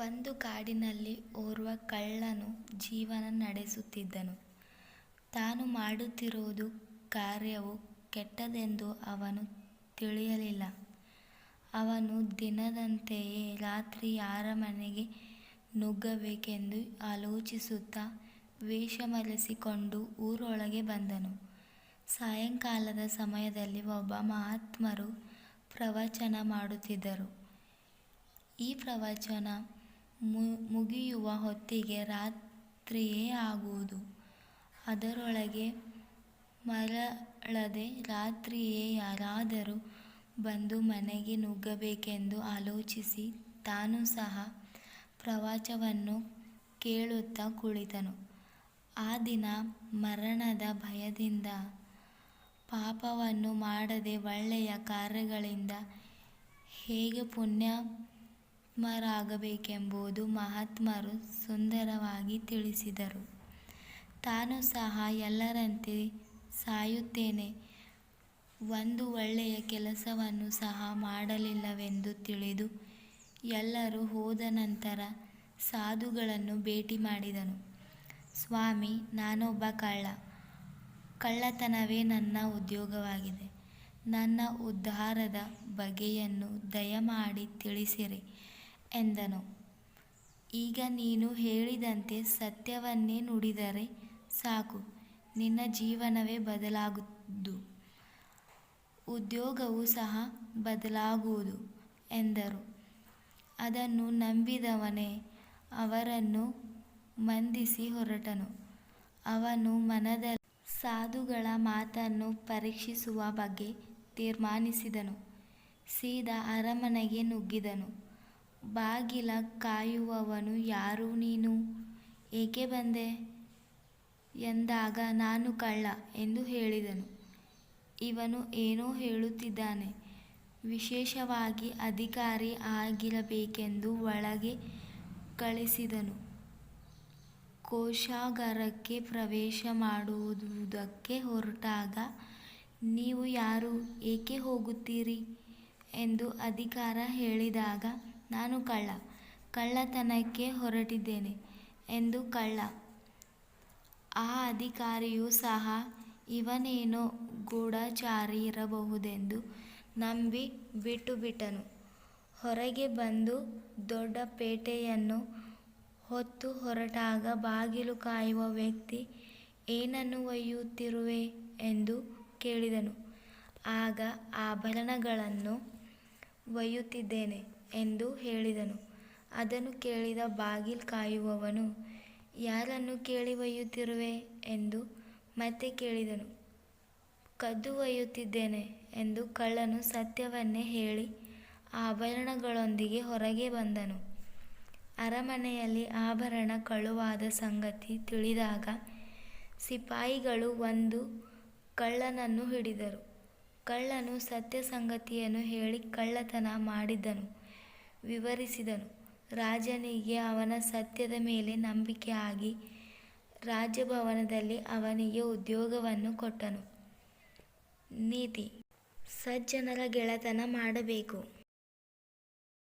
ಒಂದು ಕಾಡಿನಲ್ಲಿ ಓರ್ವ ಕಳ್ಳನು ಜೀವನ ನಡೆಸುತ್ತಿದ್ದನು. ತಾನು ಮಾಡುತ್ತಿರುವ ಕಾರ್ಯವು ಕೆಟ್ಟದ್ದೆಂದು ಅವನು ತಿಳಿಯಲಿಲ್ಲ. ಅವನು ದಿನದಂತೆಯೇ ರಾತ್ರಿ ಯಾರ ಮನೆಗೆ ನುಗ್ಗಬೇಕೆಂದು ಆಲೋಚಿಸುತ್ತಾ ವೇಷಮರೆಸಿಕೊಂಡು ಊರೊಳಗೆ ಬಂದನು. ಸಾಯಂಕಾಲದ ಸಮಯದಲ್ಲಿ ಒಬ್ಬ ಮಹಾತ್ಮರು ಪ್ರವಚನ ಮಾಡುತ್ತಿದ್ದರು. ಈ ಪ್ರವಚನ ಮುಗಿಯುವ ಹೊತ್ತಿಗೆ ರಾತ್ರಿಯೇ ಆಗುವುದು. ಅದರೊಳಗೆ ಮರಳದೆ ರಾತ್ರಿಯೇ ಯಾರಾದರೂ ಬಂದು ಮನೆಗೆ ನುಗ್ಗಬೇಕೆಂದು ಆಲೋಚಿಸಿ ತಾನೂ ಸಹ ಪ್ರವಚನವನ್ನು ಕೇಳುತ್ತಾ ಕುಳಿತನು. ಆ ದಿನ ಮರಣದ ಭಯದಿಂದ ಪಾಪವನ್ನು ಮಾಡದೆ ಒಳ್ಳೆಯ ಕಾರ್ಯಗಳಿಂದ ಹೇಗೆ ಪುಣ್ಯಾತ್ಮರಾಗಬೇಕೆಂಬುದು ಮಹಾತ್ಮರು ಸುಂದರವಾಗಿ ತಿಳಿಸಿದರು. ತಾನು ಸಹ ಎಲ್ಲರಂತೆ ಸಾಯುತ್ತೇನೆ, ಒಂದು ಒಳ್ಳೆಯ ಕೆಲಸವನ್ನು ಸಹ ಮಾಡಲಿಲ್ಲವೆಂದು ತಿಳಿದು ಎಲ್ಲರೂ ಹೋದ ನಂತರ ಸಾಧುಗಳನ್ನು ಭೇಟಿ ಮಾಡಿದನು. ಸ್ವಾಮಿ, ನಾನೊಬ್ಬ ಕಳ್ಳ. ಕಳ್ಳತನವೇ ನನ್ನ ಉದ್ಯೋಗವಾಗಿದೆ. ನನ್ನ ಉದ್ಧಾರದ ಬಗೆಯನ್ನು ದಯಮಾಡಿ ತಿಳಿಸಿರಿ ಎಂದನು. ಈಗ ನೀನು ಹೇಳಿದಂತೆ ಸತ್ಯವನ್ನೇ ನುಡಿದರೆ ಸಾಕು, ನಿನ್ನ ಜೀವನವೇ ಬದಲಾಗುವುದು, ಉದ್ಯೋಗವೂ ಸಹ ಬದಲಾಗುವುದು ಎಂದರು. ಅದನ್ನು ನಂಬಿದವನೇ ಅವರನ್ನು ವಂದಿಸಿ ಹೊರಟನು. ಅವನು ಮನದಲ್ಲಿ ಸಾಧುಗಳ ಮಾತನ್ನು ಪರೀಕ್ಷಿಸುವ ಬಗ್ಗೆ ತೀರ್ಮಾನಿಸಿದನು. ಸೀದಾ ಅರಮನೆಗೆ ನುಗ್ಗಿದನು. ಬಾಗಿಲ ಕಾಯುವವನು, ಯಾರು ನೀನು, ಏಕೆ ಬಂದೆ ಎಂದಾಗ, ನಾನು ಕಳ್ಳ ಎಂದು ಹೇಳಿದನು. ಇವನು ಏನೋ ಹೇಳುತ್ತಿದ್ದಾನೆ, ವಿಶೇಷವಾಗಿ ಅಧಿಕಾರಿ ಆಗಿರಬೇಕೆಂದು ಒಳಗೆ ಕಳಿಸಿದನು. ಕೋಶಾಗಾರಕ್ಕೆ ಪ್ರವೇಶ ಮಾಡುವುದಕ್ಕೆ ಹೊರಟಾಗ, ನೀವು ಯಾರು, ಏಕೆ ಹೋಗುತ್ತೀರಿ ಎಂದು ಅಧಿಕಾರಿ ಹೇಳಿದಾಗ, ನಾನು ಕಳ್ಳ, ಕಳ್ಳತನಕ್ಕೆ ಹೊರಟಿದ್ದೇನೆ ಎಂದು ಕಳ್ಳ. ಆ ಅಧಿಕಾರಿಯೂ ಸಹ ಇವನೇನೋ ಗೂಢಚಾರಿ ಇರಬಹುದೆಂದು ನಂಬಿ ಬಿಟ್ಟುಬಿಟ್ಟನು. ಹೊರಗೆ ಬಂದು ದೊಡ್ಡ ಪೇಟೆಯನ್ನು ಹೊತ್ತು ಹೊರಟಾಗ ಬಾಗಿಲು ಕಾಯುವ ವ್ಯಕ್ತಿ, ಏನನ್ನು ಒಯ್ಯುತ್ತಿರುವೆ ಎಂದು ಕೇಳಿದನು. ಆಗ ಆಭರಣಗಳನ್ನು ಒಯ್ಯುತ್ತಿದ್ದೇನೆ ಎಂದು ಹೇಳಿದನು. ಅದನ್ನು ಕೇಳಿದ ಬಾಗಿಲು ಕಾಯುವವನು, ಯಾರನ್ನು ಕೇಳಿ ಒಯ್ಯುತ್ತಿರುವೆ ಎಂದು ಮತ್ತೆ ಕೇಳಿದನು. ಕದ್ದು ಒಯ್ಯುತ್ತಿದ್ದೇನೆ ಎಂದು ಕಳ್ಳನು ಸತ್ಯವನ್ನೇ ಹೇಳಿ ಆಭರಣಗಳೊಂದಿಗೆ ಹೊರಗೆ ಬಂದನು. ಅರಮನೆಯಲ್ಲಿ ಆಭರಣ ಕಳುವಾದ ಸಂಗತಿ ತಿಳಿದಾಗ ಸಿಪಾಯಿಗಳು ಒಂದು ಕಳ್ಳನನ್ನು ಹಿಡಿದರು. ಕಳ್ಳನು ಸತ್ಯಸಂಗತಿಯನ್ನು ಹೇಳಿ ಕಳ್ಳತನ ಮಾಡಿದ್ದನ್ನು ವಿವರಿಸಿದನು. ರಾಜನಿಗೆ ಅವನ ಸತ್ಯದ ಮೇಲೆ ನಂಬಿಕೆ ಆಗಿ ರಾಜಭವನದಲ್ಲಿ ಅವನಿಗೆ ಉದ್ಯೋಗವನ್ನು ಕೊಟ್ಟನು. ನೀತಿ: ಸಜ್ಜನರ ಗೆಳೆತನ ಮಾಡಬೇಕು.